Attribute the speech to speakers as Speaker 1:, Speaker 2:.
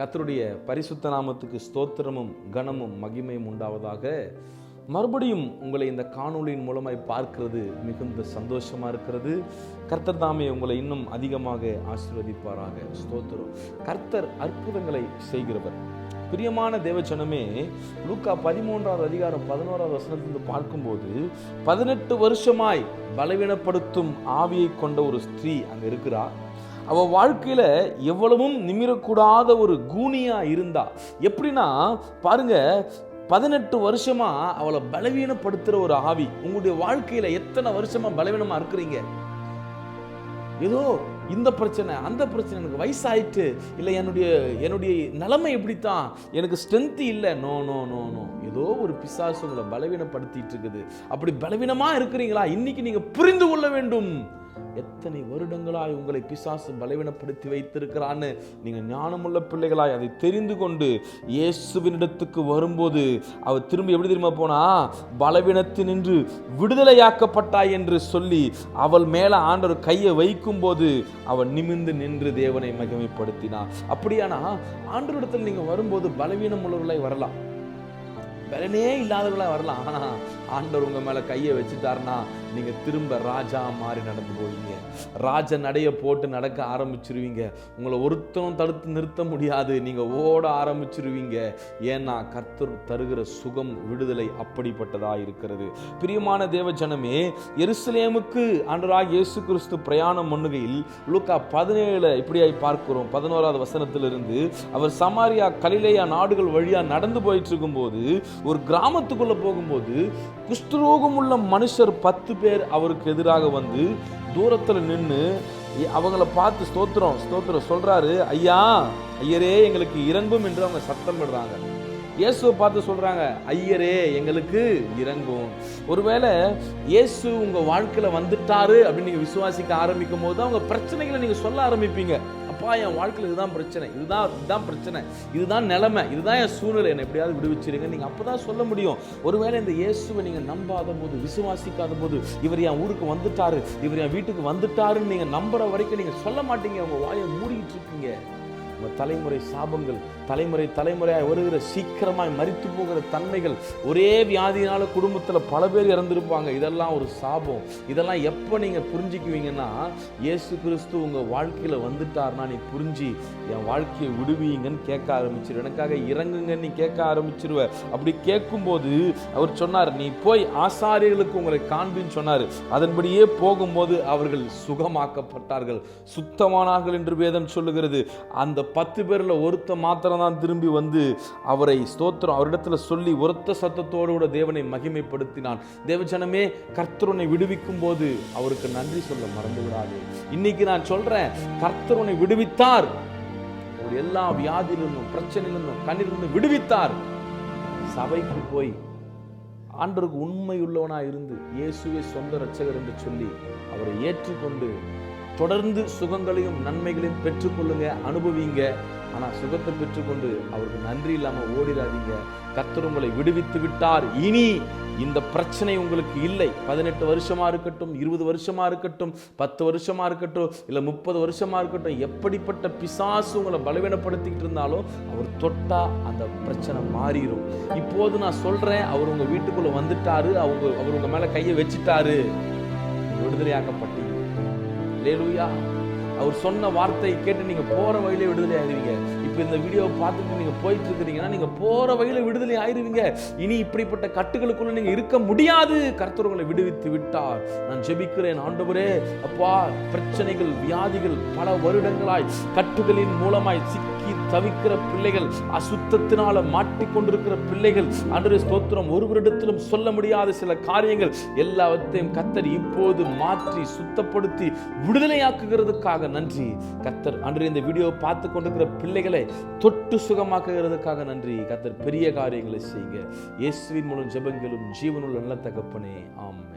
Speaker 1: கர்த்தருடைய பரிசுத்த நாமத்துக்கு ஸ்தோத்திரமும் கனமும் மகிமையும் உண்டாவதாக. மறுபடியும் உங்களை இந்த காணொளியின் மூலமாய் பார்க்கிறது மிகுந்த சந்தோஷமா இருக்கிறது. கர்த்தர் தாமே உங்களை இன்னும் அதிகமாக ஆசீர்வதிப்பாராக. ஸ்தோத்திரம். கர்த்தர் அற்புதங்களை செய்கிறவர். பிரியமான தேவஜனமே, லூக்கா 13வது அதிகாரம் 11வது வசனத்திலிருந்து பார்க்கும்போது 18 வருஷமாய் பலவீனப்படுத்தும் ஆவியை கொண்ட ஒரு ஸ்திரீ அங்க இருக்கிறார். அவ வாழ்க்கையில எவ்வளவும் நிமிரக்கூடாத ஒரு கூனியா இருந்தா. எப்படின்னா பாருங்க, 18 வருஷமா அவளை பலவீனப்படுத்துற ஒரு ஆவி. உங்களுடைய வாழ்க்கையில எத்தனை வருஷமா பலவீனமா இருக்கிறீங்க? ஏதோ இந்த பிரச்சனை அந்த பிரச்சனை, எனக்கு வயசாயிட்டு, இல்லை என்னுடைய நிலைமை எப்படித்தான், எனக்கு ஸ்ட்ரென்த் இல்லை. நோ நோ நோ நோ ஏதோ ஒரு பிசாசு உங்களை பலவீனப்படுத்திட்டு இருக்குது. அப்படி பலவீனமா இருக்கிறீங்களா? இன்னைக்கு நீங்க புரிந்து கொள்ள வேண்டும். எத்தனை வருடங்களாய் உங்களை பிசாசு பலவீனப்படுத்தி வைத்திருக்கிறான்னு நீங்க ஞானமுள்ள பிள்ளைகளாய் அதை தெரிந்து கொண்டு இயேசுவினிடத்துக்கு வரும்போது அவர் திரும்பி எப்படி தெரியுமா போனா, பலவீனத்தினின்று விடுதலையாக்கப்பட்டாய் என்று சொல்லி அவள் மேல ஆண்டவர் கையை வைக்கும் போது அவள் நிமிர்ந்து நின்று தேவனை மகிமைப்படுத்தினார். அப்படியானா ஆண்டவரிடத்தில் நீங்க வரும்போது பலவீனம் உள்ளவர்களாய் வரலாம், பலனே இல்லாதவர்களாக வரலாம். ஆனால் ஆண்டவர் உங்கள் மேலே கையை வச்சுட்டாருன்னா நீங்கள் திரும்ப ராஜா மாதிரி நடந்து போவீங்க. ராஜ நடைய போட்டு நடக்க ஆரம்பிச்சிருவீங்க. உங்களை ஒருத்தனும் தடுத்து நிறுத்த முடியாது. நீங்கள் ஓட ஆரம்பிச்சிருவீங்க. ஏன்னா கர்த்தர் தருகிற சுகம், விடுதலை அப்படிப்பட்டதாக இருக்கிறது. பிரியமான தேவஜனமே, எருசலேமுக்கு ஆண்டவராகிய இயேசு கிறிஸ்து பிரயாணம் பண்ணுகையில் லூக்கா 17 இப்படியாய் பார்க்கிறோம். 11வது வசனத்திலிருந்து அவர் சமாரியா கலிலேயா நாடுகள் வழியா நடந்து போயிட்டு இருக்கும்போது ஒரு கிராமத்துக்குள்ள போகும்போது குஷ்டரோகம் உள்ள மனுஷர் 10 பேர் அவருக்கு எதிராக வந்து தூரத்துல நின்று அவங்கள பார்த்து ஸ்தோத்திரம் சொல்றாரு. ஐயரே எங்களுக்கு இறங்கும் என்று அவங்க சத்தம் விடுறாங்க. இயேசுவை பார்த்து சொல்றாங்க, ஐயரே எங்களுக்கு இறங்கும். ஒருவேளை இயேசு உங்க வாழ்க்கையில வந்துட்டாரு அப்படின்னு நீங்க விசுவாசிக்க ஆரம்பிக்கும் போது அவங்க பிரச்சனைகளை நீங்க சொல்ல ஆரம்பிப்பீங்க. அப்பா, என் வாழ்க்கையில் இதுதான் பிரச்சனை, இதுதான் பிரச்சனை, இதுதான் நிலைமை, இதுதான் என் சூழ்நிலை, என்னை எப்படியாவது விடுவிச்சிருங்க. நீங்க அப்பதான் சொல்ல முடியும். ஒருவேளை இந்த இயேசுவை நீங்க நம்பாத போது, விசுவாசிக்காத போது, இவர் என் ஊருக்கு வந்துட்டாரு, இவர் என் வீட்டுக்கு வந்துட்டாருன்னு நீங்க நம்புற வரைக்கும் நீங்க சொல்ல மாட்டீங்க. உங்க வாயை மூடிட்டு இருக்கீங்க. தலைமுறை சாபங்கள், தலைமுறையாய் வருகிற சீக்கிரமாய் மரித்து போகிற தன்மைகள், ஒரே வியாதியினால குடும்பத்துல பல பேர் இறந்திருப்பாங்க. இதெல்லாம் ஒரு சாபம். இதெல்லாம் எப்ப நீங்க புரிஞ்சுக்குவீங்கன்னா, இயேசு கிறிஸ்து உங்க வாழ்க்கையில வந்துட்டார்னா நீ புரிஞ்சு என் வாழ்க்கையை விடுவீங்கன்னு கேட்க ஆரம்பிச்சிரு. எனக்காக இறங்குங்கன்னு நீ கேட்க ஆரம்பிச்சிருவ. அப்படி கேட்கும்போது அவர் சொன்னார், நீ போய் ஆசாரியர்களுக்கு உங்களை காண்பின்னு சொன்னார். அதன்படியே போகும்போது அவர்கள் சுகமாக்கப்பட்டார்கள், சுத்தமானார்கள் என்று வேதம் சொல்லுகிறது. அந்த 10 பேர்ல ஒருத்த மாத்திரம் தான் திரும்பி வந்து அவரை ஸ்தோத்திரம் அவரிடத்துல சொல்லி ஒருத்த சத்தத்தோடு கூட தேவனை மகிமைப்படுத்தினான். தேவஜனமே, கர்த்தருனை விடுவிக்கும் போது அவருக்கு நன்றி சொல்ல மறந்து விடாது. இன்னைக்கு நான் சொல்றேன், கர்த்தருனை விடுவித்தார். எல்லா வியாதியிலிருந்தும் பிரச்சனையிலிருந்தும் கண்ணிலிருந்து விடுவித்தார். சபைக்கு போய் ஆண்டவருக்கு உண்மையுள்ளவனா இருந்து இயேசுவே சொந்த இரட்சகர் என்று சொல்லி அவரை ஏற்றுக்கொண்டு தொடர்ந்து சுகங்களையும் நன்மைகளையும் பெற்றுக்கொள்ளுங்க, அனுபவிங்க. ஆனா சுகத்தை பெற்றுக்கொண்டு அவருக்கு நன்றி இல்லாம ஓடிடாதீங்க. கர்த்தர் உங்களை விடுவித்து விட்டார். இனி இந்த பிரச்சனை உங்களுக்கு இல்லை. 18 வருஷமா இருக்கட்டும், 20 வருஷமா இருக்கட்டும், 10 வருஷமா இருக்கட்டும், இல்ல 30 வருஷமா இருக்கட்டும், எப்படிப்பட்ட பிசாசு உங்களை பலவீனப்படுத்திக்கிட்டு இருந்தாலும் அவர் தொட்டா அந்த பிரச்சனை மாறிடும். இப்போது நான் சொல்றேன், அவர் உங்க வீட்டுக்குள்ள வந்துட்டாரு, அவர் உங்க மேல கையை வச்சுட்டாரு, விடுதலையாக்கப்பட்டீங்க. அல்லேலூயா. அவர் சொன்ன வார்த்தை கேட்டு நீங்க போற வழியில விடுதலை ஆயிருவீங்க. இப்ப இந்த வீடியோவை பார்த்துட்டு நீங்க போயிட்டு இருக்கிறீங்கன்னா நீங்க போற வழியில விடுதலை ஆயிருவீங்க. இனி இப்படிப்பட்ட கட்டுகளுக்குள்ள நீங்க இருக்க முடியாது. கர்த்தர் உங்களை விடுவித்து விட்டார். நான் ஜெபிக்கிறேன், ஆண்டவரே அப்பா, பிரச்சனைகள், வியாதிகள், பல வருடங்களாய் கட்டுகளின் மூலமாய் சிக்கி தவிக்கிற பிள்ளைகள், அசுத்தத்தினால மாட்டிக்கொண்டிருக்கிற பிள்ளைகள், ஆண்டவரே ஸ்தோத்திரம், ஒருவரிடத்திலும் சொல்ல முடியாத சில காரியங்கள் எல்லாவற்றையும் கர்த்தர் இப்போது மாற்றி சுத்தப்படுத்தி விடுதலையாக்குகிறதுக்காக நன்றி. கர்த்தர் ஆண்டவரே இந்த வீடியோவை பார்த்து கொண்டிருக்கிற பிள்ளைகளை தொட்டு சுகமாக்குகிறதுக்காக நன்றி. கர்த்தர் பெரிய காரியங்களை செய்யுங்க. இயேசுவின் மூலம் ஜெபங்களும் ஜீவனுள்ள நல்ல தகப்பனே, ஆமென்.